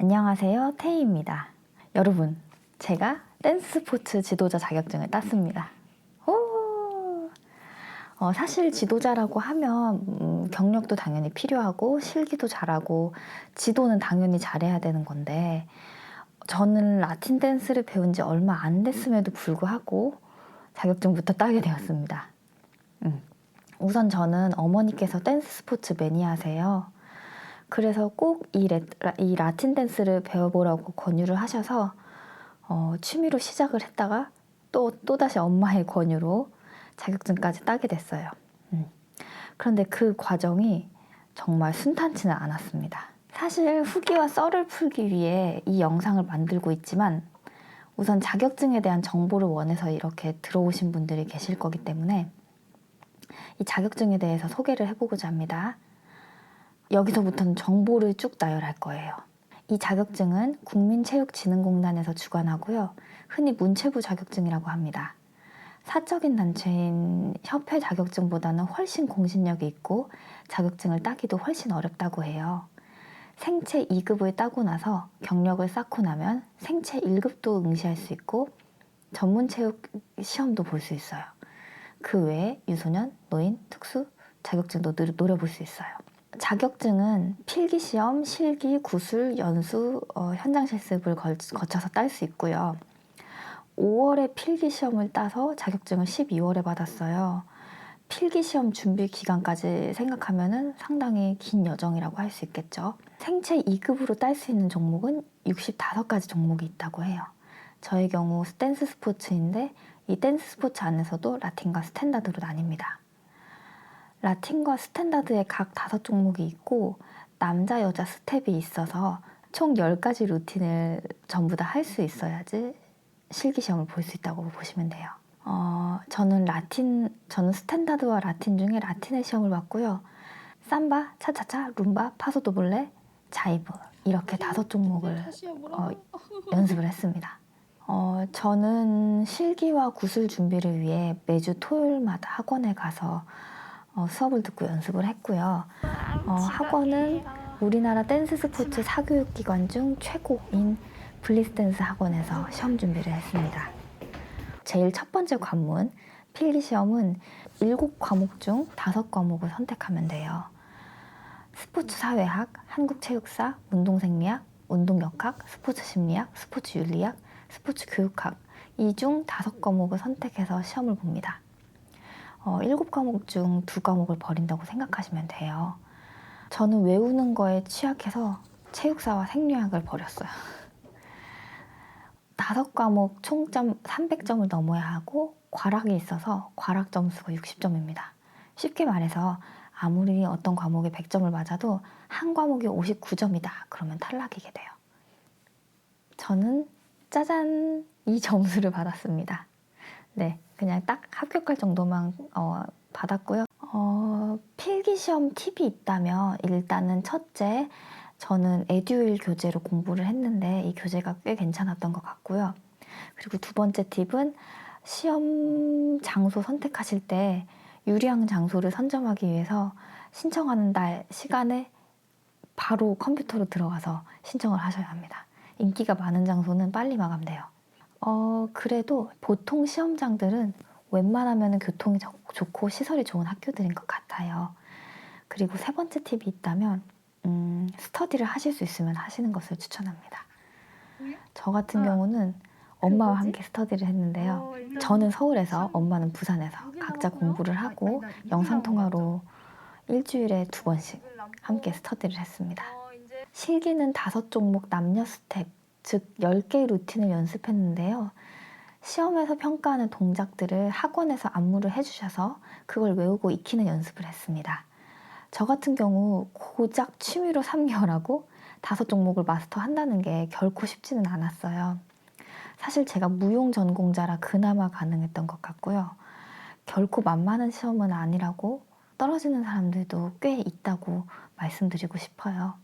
안녕하세요, 태희입니다. 여러분, 제가 댄스 스포츠 지도자 자격증을 땄습니다. 사실 지도자라고 하면 경력도 당연히 필요하고 실기도 잘하고 지도는 당연히 잘해야 되는 건데 저는 라틴 댄스를 배운 지 얼마 안 됐음에도 불구하고 자격증부터 따게 되었습니다. 우선 저는 어머니께서 댄스 스포츠 매니아세요. 그래서 꼭 이 라틴 댄스를 배워보라고 권유를 하셔서 취미로 시작을 했다가 또다시 엄마의 권유로 자격증까지 따게 됐어요. 그런데 그 과정이 정말 순탄치는 않았습니다. 사실 후기와 썰을 풀기 위해 이 영상을 만들고 있지만 우선 자격증에 대한 정보를 원해서 이렇게 들어오신 분들이 계실 거기 때문에 이 자격증에 대해서 소개를 해보고자 합니다. 여기서부터는 정보를 쭉 나열할 거예요. 이 자격증은 국민체육진흥공단에서 주관하고요. 흔히 문체부 자격증이라고 합니다. 사적인 단체인 협회 자격증보다는 훨씬 공신력이 있고 자격증을 따기도 훨씬 어렵다고 해요. 생체 2급을 따고 나서 경력을 쌓고 나면 생체 1급도 응시할 수 있고 전문체육 시험도 볼 수 있어요. 그 외에 유소년, 노인, 특수 자격증도 노려볼 수 있어요. 자격증은 필기시험, 실기, 구술, 연수, 현장 실습을 거쳐서 딸 수 있고요. 5월에 필기시험을 따서 자격증을 12월에 받았어요. 필기시험 준비 기간까지 생각하면 상당히 긴 여정이라고 할 수 있겠죠. 생체 2급으로 딸 수 있는 종목은 65가지 종목이 있다고 해요. 저의 경우 댄스 스포츠인데 이 댄스 스포츠 안에서도 라틴과 스탠다드로 나뉩니다. 라틴과 스탠다드에 각 5종목이 있고 남자, 여자 스텝이 있어서 총 10가지 루틴을 전부 다 할 수 있어야지 실기시험을 볼 수 있다고 보시면 돼요. 저는 스탠다드와 라틴 중에 라틴의 시험을 봤고요. 삼바, 차차차, 룸바, 파소도블레, 자이브 이렇게 5종목을 연습을 했습니다. 저는 실기와 구술 준비를 위해 매주 토요일마다 학원에 가서 수업을 듣고 연습을 했고요. 학원은 우리나라 댄스 스포츠 사교육기관 중 최고인 블리스댄스 학원에서 시험 준비를 했습니다. 제일 첫 번째 관문, 필기시험은 7과목 중 5과목을 선택하면 돼요. 스포츠 사회학, 한국체육사, 운동생리학, 운동역학, 스포츠 심리학, 스포츠 윤리학, 스포츠 교육학 이 중 5과목을 선택해서 시험을 봅니다. 7과목 중 2과목을 버린다고 생각하시면 돼요. 저는 외우는 거에 취약해서 체육사와 생리학을 버렸어요. 5과목 총점 300점을 넘어야 하고 과락이 있어서 과락 점수가 60점입니다. 쉽게 말해서 아무리 어떤 과목에 100점을 맞아도 한 과목이 59점이다. 그러면 탈락이게 돼요. 저는 짜잔! 이 점수를 받았습니다. 네, 그냥 딱 합격할 정도만 받았고요. 필기시험 팁이 있다면 일단은 첫째, 저는 에듀윌 교재로 공부를 했는데 이 교재가 꽤 괜찮았던 것 같고요. 그리고 두 번째 팁은 시험 장소 선택하실 때 유리한 장소를 선점하기 위해서 신청하는 날 시간에 바로 컴퓨터로 들어가서 신청을 하셔야 합니다. 인기가 많은 장소는 빨리 마감돼요. 그래도 보통 시험장들은 웬만하면 교통이 좋고 시설이 좋은 학교들인 것 같아요. 그리고 세 번째 팁이 있다면 스터디를 하실 수 있으면 하시는 것을 추천합니다. 저 같은 경우는 엄마와 함께 스터디를 했는데요. 저는 서울에서 엄마는 부산에서 각자 공부를 하고 영상통화로 일주일에 2번씩 함께 스터디를 했습니다. 실기는 5종목 남녀 스텝, 즉 10개의 루틴을 연습했는데요. 시험에서 평가하는 동작들을 학원에서 안무를 해주셔서 그걸 외우고 익히는 연습을 했습니다. 저 같은 경우 고작 취미로 3개월하고 5종목을 마스터한다는 게 결코 쉽지는 않았어요. 사실 제가 무용 전공자라 그나마 가능했던 것 같고요. 결코 만만한 시험은 아니라고 떨어지는 사람들도 꽤 있다고 말씀드리고 싶어요.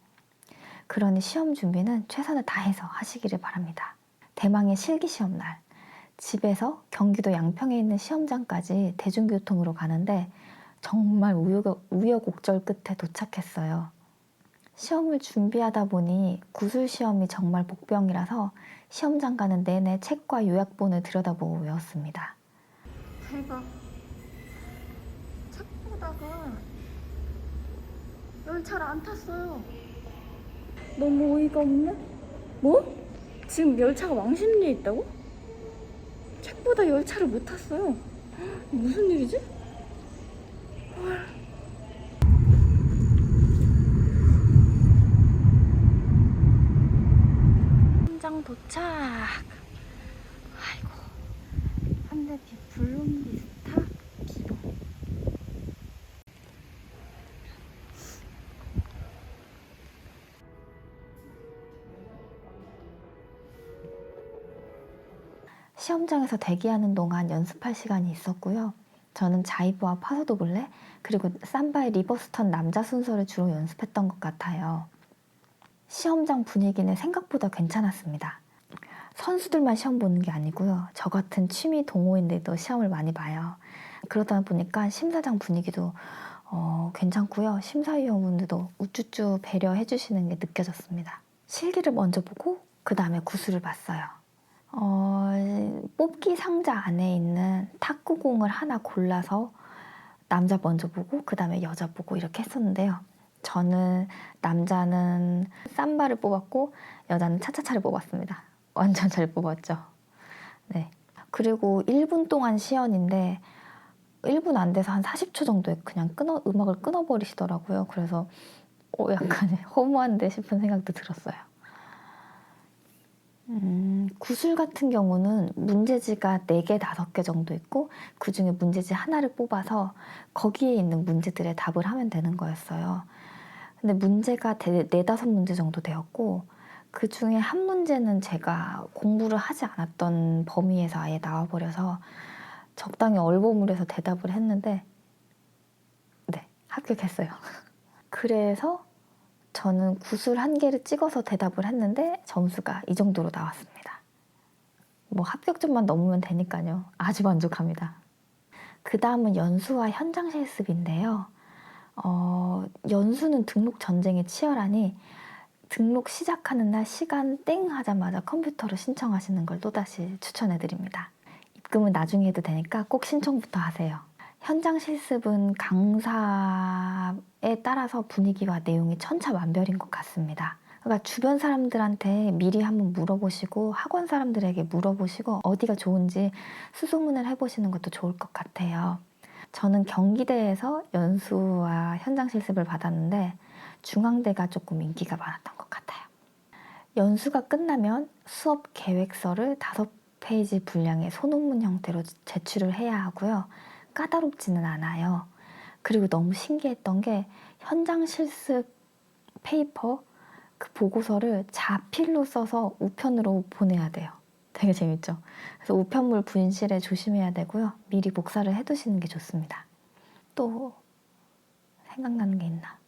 그러니 시험 준비는 최선을 다해서 하시기를 바랍니다. 대망의 실기시험 날, 집에서 경기도 양평에 있는 시험장까지 대중교통으로 가는데 정말 우여곡절 끝에 도착했어요. 시험을 준비하다 보니 구술 시험이 정말 복병이라서 시험장 가는 내내 책과 요약본을 들여다보고 외웠습니다. 대박. 책 보다가 열차를 안 탔어요. 너무 어이가 없네? 뭐? 지금 열차가 왕십리에 있다고? 책보다 열차를 못 탔어요. 무슨 일이지? 헐. 현장 도착. 아이고. 현대비 블룸비스타 기동. 시험장에서 대기하는 동안 연습할 시간이 있었고요. 저는 자이브와 파소도블레 그리고 삼바의 리버스턴 남자 순서를 주로 연습했던 것 같아요. 시험장 분위기는 생각보다 괜찮았습니다. 선수들만 시험 보는 게 아니고요. 저 같은 취미 동호인들도 시험을 많이 봐요. 그러다 보니까 심사장 분위기도 괜찮고요. 심사위원분들도 우쭈쭈 배려해 주시는 게 느껴졌습니다. 실기를 먼저 보고 그 다음에 구술을 봤어요. 뽑기 상자 안에 있는 탁구공을 하나 골라서 남자 먼저 보고 그 다음에 여자 보고 이렇게 했었는데요. 저는 남자는 삼바를 뽑았고 여자는 차차차를 뽑았습니다. 완전 잘 뽑았죠. 네. 그리고 1분 동안 시연인데 1분 안 돼서 한 40초 정도에 그냥 음악을 끊어버리시더라고요. 그래서 약간 허무한데 싶은 생각도 들었어요. 구술 같은 경우는 문제지가 4개, 5개 정도 있고 그중에 문제지 하나를 뽑아서 거기에 있는 문제들의 답을 하면 되는 거였어요. 근데 문제가 4, 5문제 정도 되었고 그중에 한 문제는 제가 공부를 하지 않았던 범위에서 아예 나와버려서 적당히 얼버무려서 대답을 했는데 네, 합격했어요. 그래서 저는 구술 1개를 찍어서 대답을 했는데 점수가 이 정도로 나왔습니다. 뭐 합격점만 넘으면 되니까요. 아주 만족합니다. 그 다음은 연수와 현장 실습인데요. 연수는 등록 전쟁이 치열하니 등록 시작하는 날 시간 땡 하자마자 컴퓨터로 신청하시는 걸 또다시 추천해드립니다. 입금은 나중에 해도 되니까 꼭 신청부터 하세요. 현장 실습은 강사에 따라서 분위기와 내용이 천차만별인 것 같습니다. 그러니까 주변 사람들한테 미리 한번 물어보시고 학원 사람들에게 물어보시고 어디가 좋은지 수소문을 해보시는 것도 좋을 것 같아요. 저는 경기대에서 연수와 현장 실습을 받았는데 중앙대가 조금 인기가 많았던 것 같아요. 연수가 끝나면 수업 계획서를 5페이지 분량의 소논문 형태로 제출을 해야 하고요. 까다롭지는 않아요. 그리고 너무 신기했던 게 현장 실습 페이퍼 그 보고서를 자필로 써서 우편으로 보내야 돼요. 되게 재밌죠? 그래서 우편물 분실에 조심해야 되고요. 미리 복사를 해두시는 게 좋습니다. 또 생각나는 게 있나?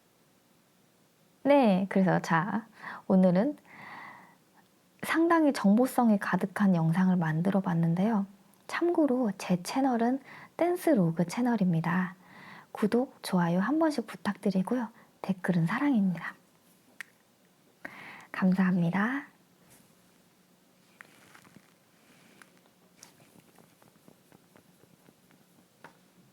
네, 그래서 오늘은 상당히 정보성이 가득한 영상을 만들어 봤는데요. 참고로 제 채널은 댄스 로그 채널입니다. 구독, 좋아요 한 번씩 부탁드리고요. 댓글은 사랑입니다. 감사합니다.